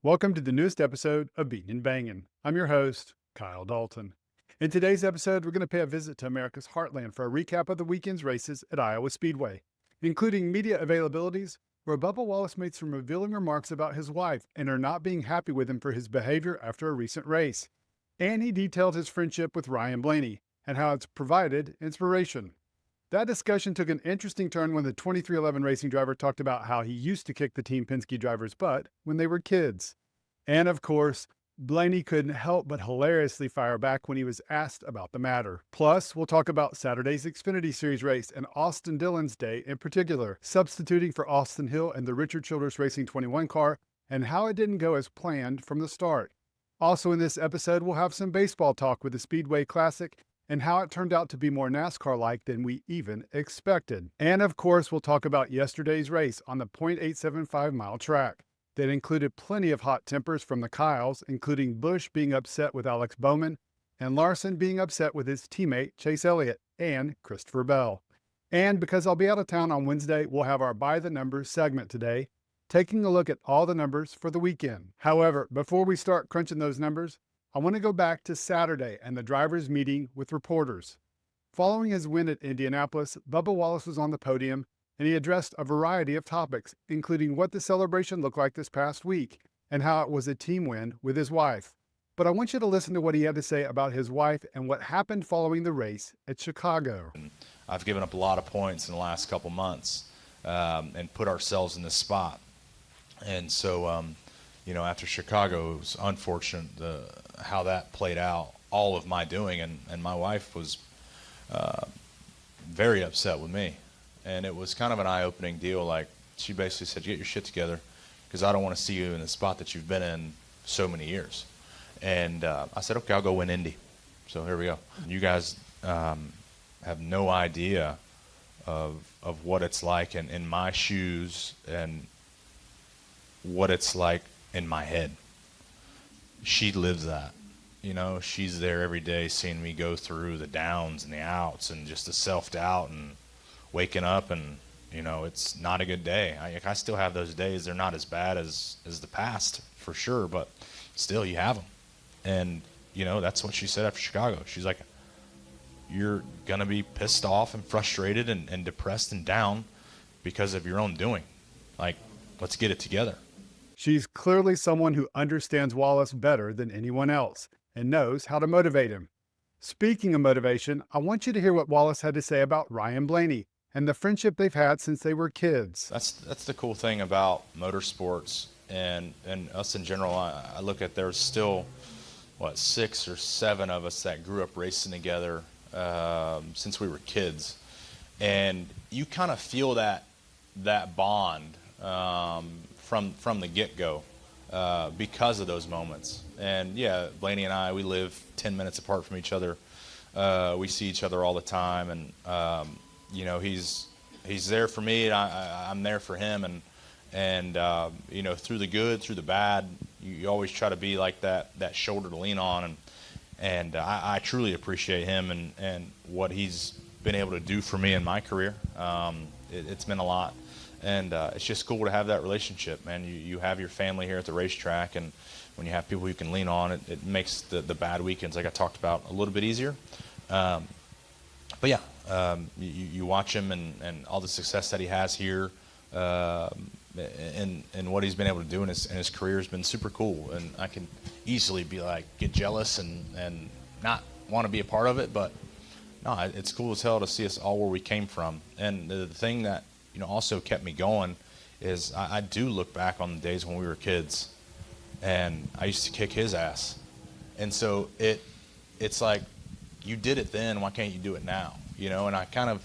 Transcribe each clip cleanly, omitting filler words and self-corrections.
Welcome to the newest episode of Beatin' and Bangin'. I'm your host, Kyle Dalton. In today's episode, we're going to pay a visit to America's heartland for a recap of the weekend's races at Iowa Speedway, including media availabilities, where Bubba Wallace made some revealing remarks about his wife and her not being happy with him for his behavior after a recent race. And he detailed his friendship with Ryan Blaney and how it's provided inspiration. That discussion took an interesting turn when the 2311 racing driver talked about how he used to kick the Team Penske driver's butt when they were kids. And of course, Blaney couldn't help but hilariously fire back when he was asked about the matter. Plus, we'll talk about Saturday's Xfinity Series race and Austin Dillon's day in particular, substituting for Austin Hill and the Richard Childress Racing 21 car, and how it didn't go as planned from the start. Also in this episode, we'll have some baseball talk with the Speedway Classic and how it turned out to be more NASCAR-like than we even expected. And of course, we'll talk about yesterday's race on the .875-mile track that included plenty of hot tempers from the Kyles, including Busch being upset with Alex Bowman and Larson being upset with his teammate Chase Elliott and Christopher Bell. And because I'll be out of town on Wednesday, we'll have our By the Numbers segment today, taking a look at all the numbers for the weekend. However, before we start crunching those numbers, I want to go back to Saturday and the drivers' meeting with reporters. Following his win at Indianapolis, Bubba Wallace was on the podium and he addressed a variety of topics, including what the celebration looked like this past week and how it was a team win with his wife. But I want you to listen to what he had to say about his wife and what happened following the race at Chicago. I've given up a lot of points in the last couple months and put ourselves in this spot. And so, after Chicago, it was unfortunate how that played out, all of my doing, and my wife was very upset with me. And it was kind of an eye-opening deal. Like, she basically said, get your shit together, because I don't want to see you in the spot that you've been in so many years. And I said, okay, I'll go win Indy. So here we go. You guys have no idea of what it's like in my shoes and what it's like in my head. She lives that. She's there every day seeing me go through the downs and the outs and just the self-doubt and waking up and, it's not a good day. I still have those days. They're not as bad as the past, for sure, but still you have them. And, that's what she said after Chicago. She's like, you're going to be pissed off and frustrated and depressed and down because of your own doing. Like, let's get it together. She's clearly someone who understands Wallace better than anyone else and knows how to motivate him. Speaking of motivation, I want you to hear what Wallace had to say about Ryan Blaney and the friendship they've had since they were kids. That's the cool thing about motorsports and us in general. I look at there's still, 6 or 7 of us that grew up racing together since we were kids. And you kind of feel that bond from the get-go because of those moments. And yeah, Blaney and I, we live 10 minutes apart from each other. We see each other all the time, and he's there for me, and I'm there for him. And through the good, through the bad, you always try to be like that shoulder to lean on. And I truly appreciate him and what he's been able to do for me in my career. It's meant a lot. And it's just cool to have that relationship, man. You have your family here at the racetrack, and when you have people you can lean on, it makes the bad weekends, like I talked about, a little bit easier. But yeah, you watch him and all the success that he has here, and what he's been able to do in his career has been super cool. And I can easily get jealous and not want to be a part of it, but no, it's cool as hell to see us all where we came from. And the thing that also kept me going is I do look back on the days when we were kids, and I used to kick his ass. And so it's like, you did it then, why can't you do it now? And I kind of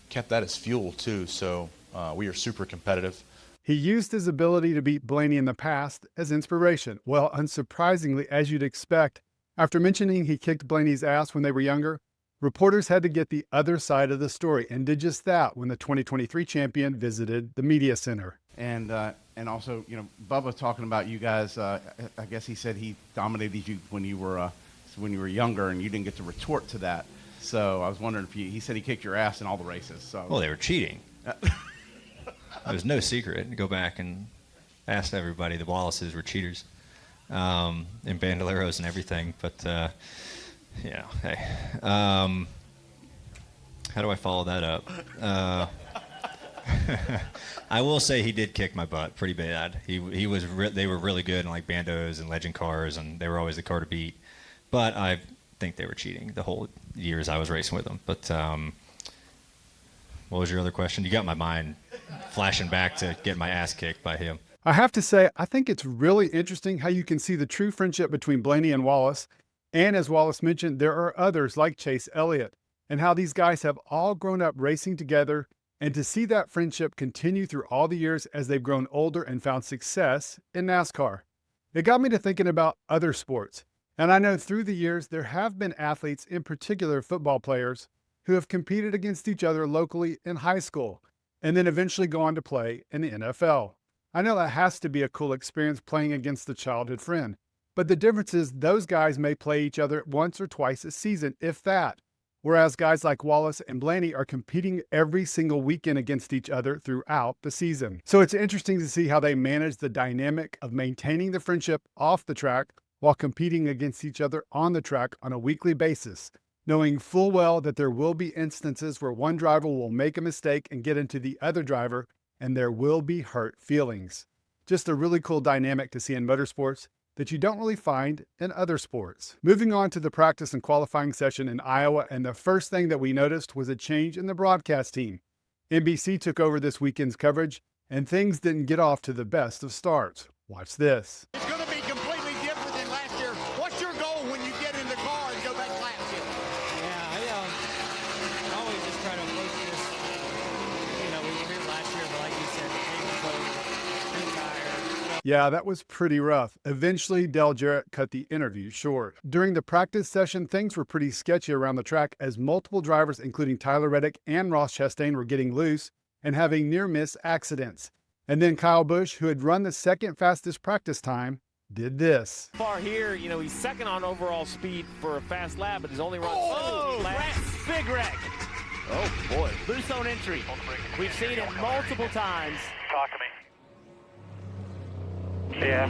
kept that as fuel too. So we are super competitive. He used his ability to beat Blaney in the past as inspiration. Well, unsurprisingly, as you'd expect, after mentioning he kicked Blaney's ass when they were younger, reporters had to get the other side of the story and did just that when the 2023 champion visited the media center. And also, Bubba talking about you guys. I guess he said he dominated you when you were younger, and you didn't get to retort to that. So I was wondering if he said he kicked your ass in all the races. So well, they were cheating. It was no secret. Go back and ask everybody. The Wallaces were cheaters. in bandoleros and everything. But, hey. How do I follow that up? I will say he did kick my butt pretty bad. They were really good in like bandos and legend cars, and they were always the car to beat. But I think they were cheating the whole years I was racing with them. But what was your other question? You got my mind flashing back to get my ass kicked by him. I have to say, I think it's really interesting how you can see the true friendship between Blaney and Wallace. And as Wallace mentioned, there are others like Chase Elliott, and how these guys have all grown up racing together, and to see that friendship continue through all the years as they've grown older and found success in NASCAR. It got me to thinking about other sports. And I know through the years, there have been athletes, in particular football players, who have competed against each other locally in high school, and then eventually go on to play in the NFL. I know that has to be a cool experience playing against a childhood friend. But the difference is those guys may play each other once or twice a season, if that. Whereas guys like Wallace and Blaney are competing every single weekend against each other throughout the season. So it's interesting to see how they manage the dynamic of maintaining the friendship off the track while competing against each other on the track on a weekly basis, knowing full well that there will be instances where one driver will make a mistake and get into the other driver, and there will be hurt feelings. Just a really cool dynamic to see in motorsports that you don't really find in other sports. Moving on to the practice and qualifying session in Iowa, and the first thing that we noticed was a change in the broadcast team. NBC took over this weekend's coverage, and things didn't get off to the best of starts. Watch this. It's going to be completely different than last year. What's your goal when you get in the car and go back laps here? Yeah, I always just try to approach this. We were here last year, but like you said, the game was over, too tired. Yeah, that was pretty rough. Eventually, Dale Jarrett cut the interview short. During the practice session, things were pretty sketchy around the track as multiple drivers, including Tyler Reddick and Ross Chastain, were getting loose and having near-miss accidents. And then Kyle Busch, who had run the second fastest practice time, did this. Far here, he's second on overall speed for a fast lap, but he's only run 17 laps. Big wreck. Oh, boy. Loose on entry. We've seen it multiple times. Talk to me. Yeah.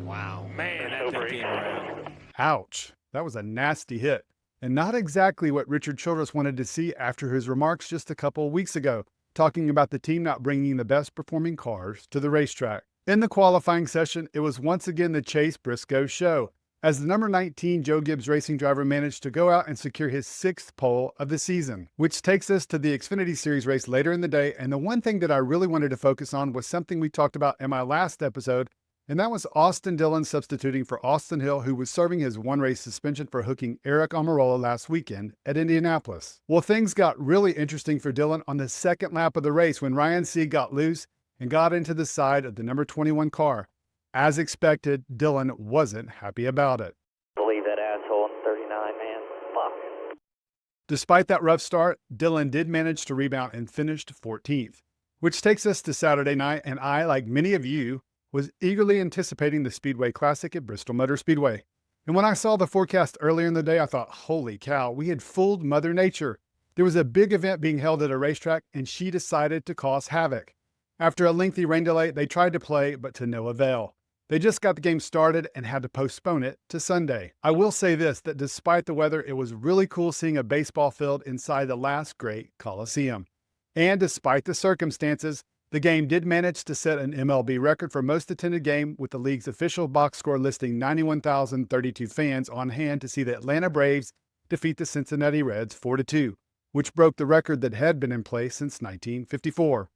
Wow. Man, that thing came around. Ouch. That was a nasty hit. And not exactly what Richard Childress wanted to see after his remarks just a couple of weeks ago, talking about the team not bringing the best performing cars to the racetrack. In the qualifying session, it was once again the Chase Briscoe show, as the number 19 Joe Gibbs Racing driver managed to go out and secure his 6th pole of the season, which takes us to the Xfinity Series race later in the day. And the one thing that I really wanted to focus on was something we talked about in my last episode, and that was Austin Dillon substituting for Austin Hill, who was serving his one-race suspension for hooking Eric Almirola last weekend at Indianapolis. Well, things got really interesting for Dillon on the second lap of the race when Ryan Sieg got loose and got into the side of the number 21 car. As expected, Dillon wasn't happy about it. Believe that asshole in 39, man. Fuck. Despite that rough start, Dillon did manage to rebound and finished 14th, which takes us to Saturday night, and I, like many of you, was eagerly anticipating the Speedway Classic at Bristol Motor Speedway. And when I saw the forecast earlier in the day, I thought, holy cow, we had fooled Mother Nature. There was a big event being held at a racetrack, and she decided to cause havoc. After a lengthy rain delay, they tried to play, but to no avail. They just got the game started and had to postpone it to Sunday. I will say this, that despite the weather, it was really cool seeing a baseball field inside the last great Coliseum. And despite the circumstances, the game did manage to set an MLB record for most attended game, with the league's official box score listing 91,032 fans on hand to see the Atlanta Braves defeat the Cincinnati Reds 4-2, which broke the record that had been in place since 1954.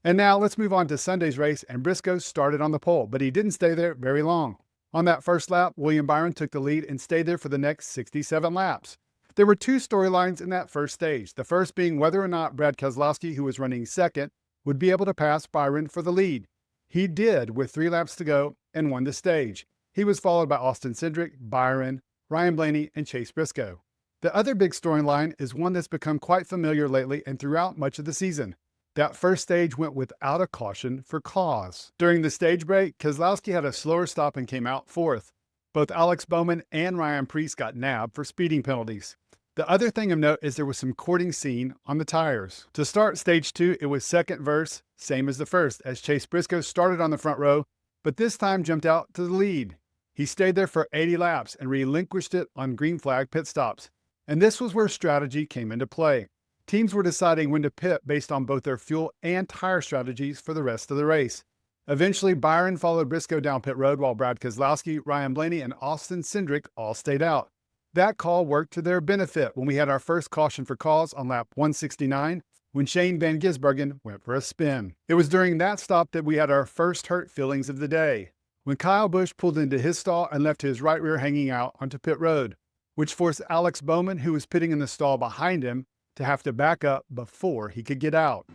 And now let's move on to Sunday's race, and Briscoe started on the pole, but he didn't stay there very long. On that first lap, William Byron took the lead and stayed there for the next 67 laps. There were two storylines in that first stage, the first being whether or not Brad Keselowski, who was running second, would be able to pass Byron for the lead. He did with 3 laps to go and won the stage. He was followed by Austin Cindric, Byron, Ryan Blaney, and Chase Briscoe. The other big storyline is one that's become quite familiar lately and throughout much of the season. That first stage went without a caution for cause. During the stage break, Keselowski had a slower stop and came out 4th. Both Alex Bowman and Ryan Preece got nabbed for speeding penalties. The other thing of note is there was some courting seen on the tires. To start stage 2, it was second verse, same as the first, as Chase Briscoe started on the front row but this time jumped out to the lead. He stayed there for 80 laps and relinquished it on green flag pit stops. And this was where strategy came into play. Teams were deciding when to pit based on both their fuel and tire strategies for the rest of the race. Eventually, Byron followed Briscoe down pit road while Brad Keselowski, Ryan Blaney, and Austin Cindric all stayed out. That call worked to their benefit when we had our first caution for cause on lap 169 when Shane Van Gisbergen went for a spin. It was during that stop that we had our first hurt feelings of the day, when Kyle Busch pulled into his stall and left his right rear hanging out onto pit road, which forced Alex Bowman, who was pitting in the stall behind him, to have to back up before he could get out.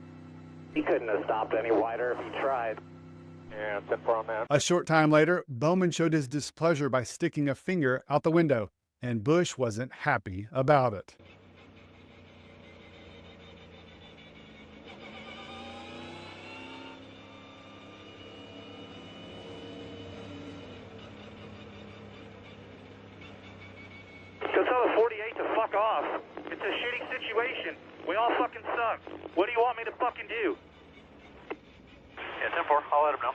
He couldn't have stopped any wider if he tried. Yeah, that's it for him, man. A short time later, Bowman showed his displeasure by sticking a finger out the window, and Busch wasn't happy about it. Go tell the 48 to fuck off. It's a shitty situation. We all fucking suck. What do you want me to fucking do? Yeah, 10-4. I'll let him know.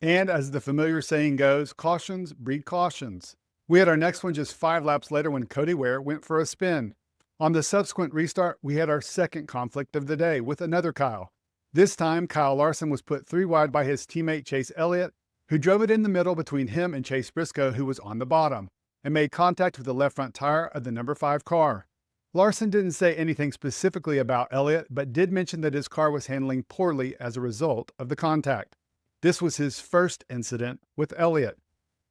And as the familiar saying goes, cautions breed cautions. We had our next one just 5 laps later when Cody Ware went for a spin. On the subsequent restart, we had our second conflict of the day with another Kyle. This time, Kyle Larson was put 3 wide by his teammate Chase Elliott, who drove it in the middle between him and Chase Briscoe, who was on the bottom, and made contact with the left front tire of the number 5 car. Larson didn't say anything specifically about Elliott, but did mention that his car was handling poorly as a result of the contact. This was his first incident with Elliott.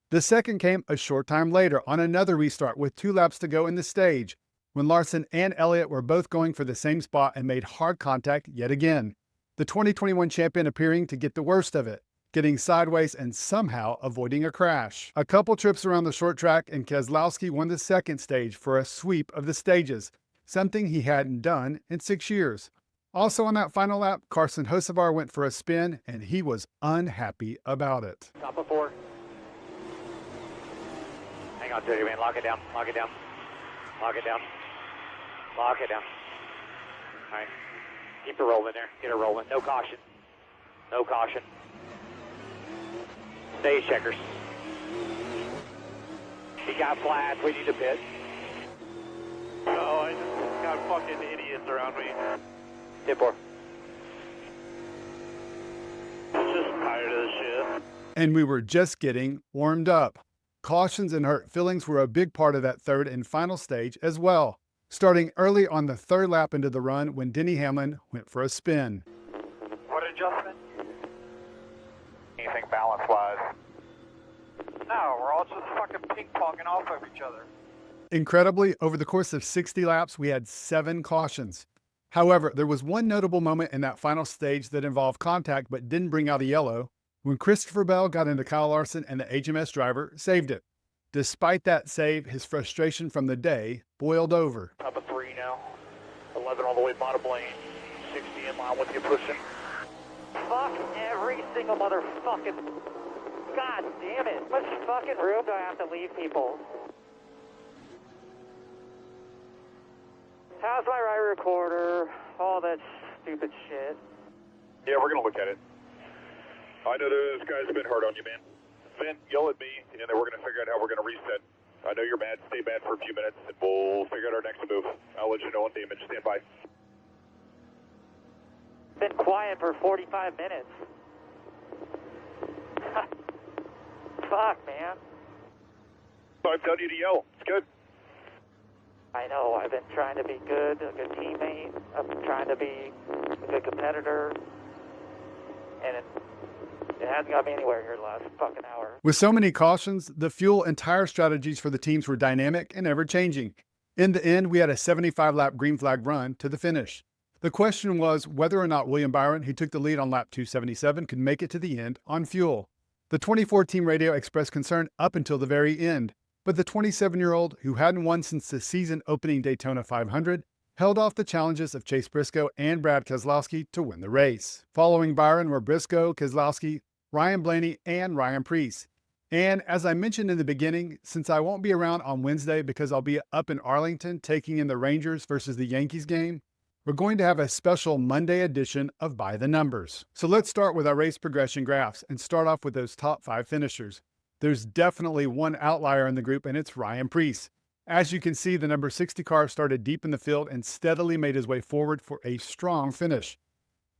The second came a short time later on another restart with 2 laps to go in the stage, when Larson and Elliott were both going for the same spot and made hard contact yet again. The 2021 champion appearing to get the worst of it, getting sideways and somehow avoiding a crash. A couple trips around the short track and Keselowski won the second stage for a sweep of the stages, something he hadn't done in 6 years. Also on that final lap, Carson Hocevar went for a spin and he was unhappy about it. Top of 4. Hang on, Jody, man. Lock it down. Lock it down. Lock it down. Lock it down. All right. Keep it rolling there. Get it rolling. No caution. No caution. Stage checkers. He got flat. We need to pit. Oh, I just got fucking idiots around me. 10-4. Just tired of this shit. And we were just getting warmed up. Cautions and hurt feelings were a big part of that third and final stage as well, starting early on the 3rd lap into the run when Denny Hamlin went for a spin. What adjustment? Anything balance-wise? No, we're all just fucking ping-ponging off of each other. Incredibly, over the course of 60 laps, we had 7 cautions. However, there was one notable moment in that final stage that involved contact but didn't bring out a yellow, when Christopher Bell got into Kyle Larson and the HMS driver saved it. Despite that save, his frustration from the day boiled over. Top of 3 now. 11 all the way bottom lane. 60 in line with you pushing. Fuck every single motherfucking... God damn it. How much fucking room do I have to leave people? How's my right recorder? All that stupid shit. Yeah, we're going to look at it. I know those guys have been hard on you, man. Vin, yell at me, and then we're going to figure out how we're going to reset. I know you're mad. Stay mad for a few minutes, and we'll figure out our next move. I'll let you know on damage. Stand by. Been quiet for 45 minutes. Fuck, man. So I'm telling you to yell. It's good. I know. I've been trying to be good, a good teammate. I'm trying to be a good competitor. And it hasn't got me anywhere here the last fucking hour. With so many cautions, the fuel and tire strategies for the teams were dynamic and ever-changing. In the end, we had a 75-lap green flag run to the finish. The question was whether or not William Byron, who took the lead on lap 277, could make it to the end on fuel. The 24 team radio expressed concern up until the very end, but the 27-year-old, who hadn't won since the season-opening Daytona 500, held off the challenges of Chase Briscoe and Brad Keselowski to win the race. Following Byron were Briscoe, Keselowski, Ryan Blaney, and Ryan Preece. And as I mentioned in the beginning, since I won't be around on Wednesday because I'll be up in Arlington taking in the Rangers versus the Yankees game, we're going to have a special Monday edition of By the Numbers. So let's start with our race progression graphs and start off with those top 5 finishers. There's definitely one outlier in the group, and it's Ryan Preece. As you can see, the number 60 car started deep in the field and steadily made his way forward for a strong finish.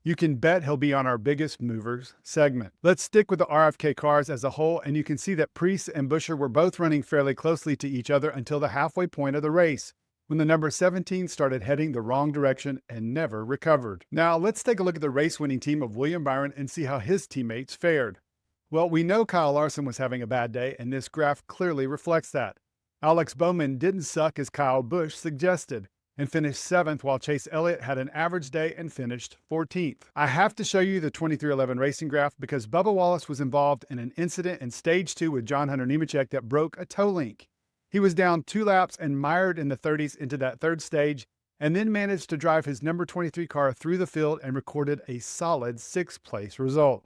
You can bet he'll be on our biggest movers segment. Let's stick with the RFK cars as a whole, and you can see that Preece and Buescher were both running fairly closely to each other until the halfway point of the race, when the number 17 started heading the wrong direction and never recovered. Now, let's take a look at the race-winning team of William Byron and see how his teammates fared. Well, we know Kyle Larson was having a bad day, and this graph clearly reflects that. Alex Bowman didn't suck as Kyle Busch suggested, and finished 7th, while Chase Elliott had an average day and finished 14th. I have to show you the 2311 racing graph because Bubba Wallace was involved in an incident in Stage 2 with John Hunter Nemechek that broke a toe link. He was down 2 laps and mired in the 30s into that third stage, and then managed to drive his number 23 car through the field and recorded a solid 6th place result.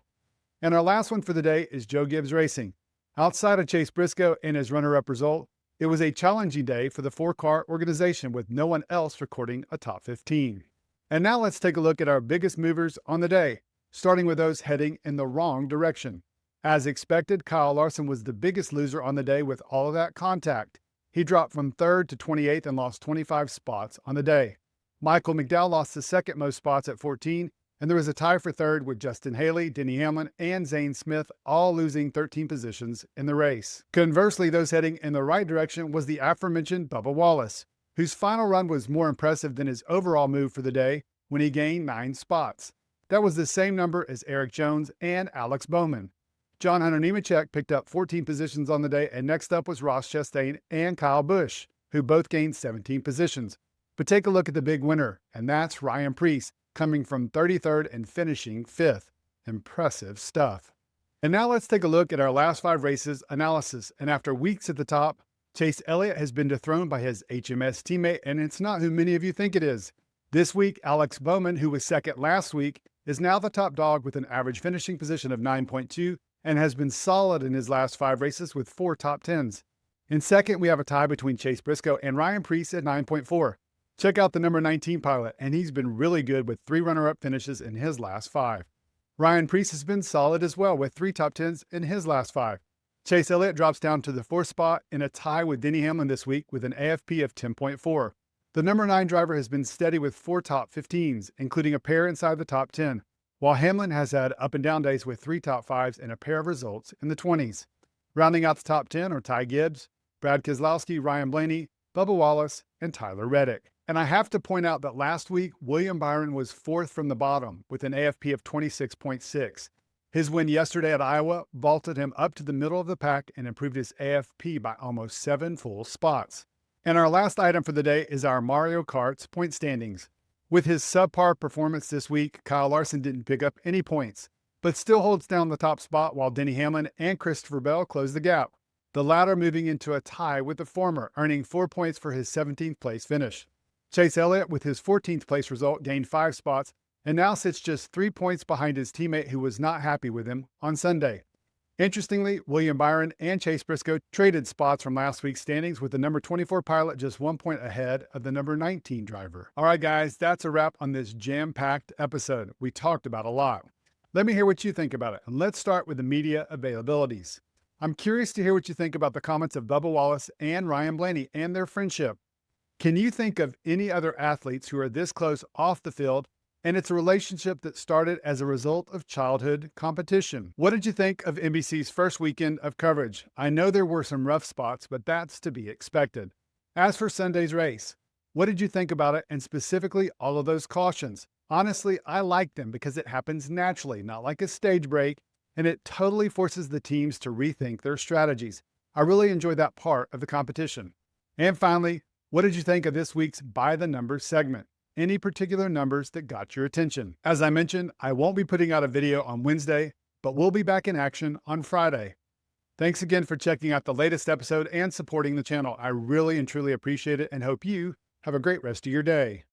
And our last one for the day is Joe Gibbs Racing. Outside of Chase Briscoe and his runner-up result, it was a challenging day for the 4-car organization with no one else recording a top 15. And now let's take a look at our biggest movers on the day, starting with those heading in the wrong direction. As expected, Kyle Larson was the biggest loser on the day with all of that contact. He dropped from 3rd to 28th and lost 25 spots on the day. Michael McDowell lost the second most spots at 14, and there was a tie for 3rd with Justin Haley, Denny Hamlin, and Zane Smith all losing 13 positions in the race. Conversely, those heading in the right direction was the aforementioned Bubba Wallace, whose final run was more impressive than his overall move for the day when he gained 9 spots. That was the same number as Eric Jones and Alex Bowman. John Hunter Nemechek picked up 14 positions on the day, and next up was Ross Chastain and Kyle Busch, who both gained 17 positions. But take a look at the big winner, and that's Ryan Preece, coming from 33rd and finishing 5th. Impressive stuff. And now let's take a look at our last 5 races analysis, and after weeks at the top, Chase Elliott has been dethroned by his HMS teammate, and it's not who many of you think it is. This week, Alex Bowman, who was second last week, is now the top dog with an average finishing position of 9.2, and has been solid in his last 5 races with 4 top 10s. In second, we have a tie between Chase Briscoe and Ryan Preece at 9.4. Check out the number 19 pilot, and he's been really good with 3 runner-up finishes in his last 5. Ryan Preece has been solid as well with 3 top 10s in his last 5. Chase Elliott drops down to the 4th spot in a tie with Denny Hamlin this week with an AFP of 10.4. The number 9 driver has been steady with 4 top 15s, including a pair inside the top 10, while Hamlin has had up and down days with 3 top 5s and a pair of results in the 20s. Rounding out the top 10 are Ty Gibbs, Brad Keselowski, Ryan Blaney, Bubba Wallace, and Tyler Reddick. And I have to point out that last week, William Byron was 4th from the bottom with an AFP of 26.6. His win yesterday at Iowa vaulted him up to the middle of the pack and improved his AFP by almost 7 full spots. And our last item for the day is our Mario Kart's point standings. With his subpar performance this week, Kyle Larson didn't pick up any points, but still holds down the top spot while Denny Hamlin and Christopher Bell close the gap, the latter moving into a tie with the former, earning 4 points for his 17th place finish. Chase Elliott, with his 14th place result, gained 5 spots and now sits just 3 points behind his teammate who was not happy with him on Sunday. Interestingly, William Byron and Chase Briscoe traded spots from last week's standings, with the number 24 pilot just 1 point ahead of the number 19 driver. All right, guys, that's a wrap on this jam-packed episode. We talked about a lot. Let me hear what you think about it, and let's start with the media availabilities. I'm curious to hear what you think about the comments of Bubba Wallace and Ryan Blaney and their friendship. Can you think of any other athletes who are this close off the field, and it's a relationship that started as a result of childhood competition? What did you think of NBC's first weekend of coverage? I know there were some rough spots, but that's to be expected. As for Sunday's race, what did you think about it, and specifically all of those cautions? Honestly, I like them because it happens naturally, not like a stage break, and it totally forces the teams to rethink their strategies. I really enjoyed that part of the competition. And finally, what did you think of this week's By the Numbers segment? Any particular numbers that got your attention? As I mentioned, I won't be putting out a video on Wednesday, but we'll be back in action on Friday. Thanks again for checking out the latest episode and supporting the channel. I really and truly appreciate it and hope you have a great rest of your day.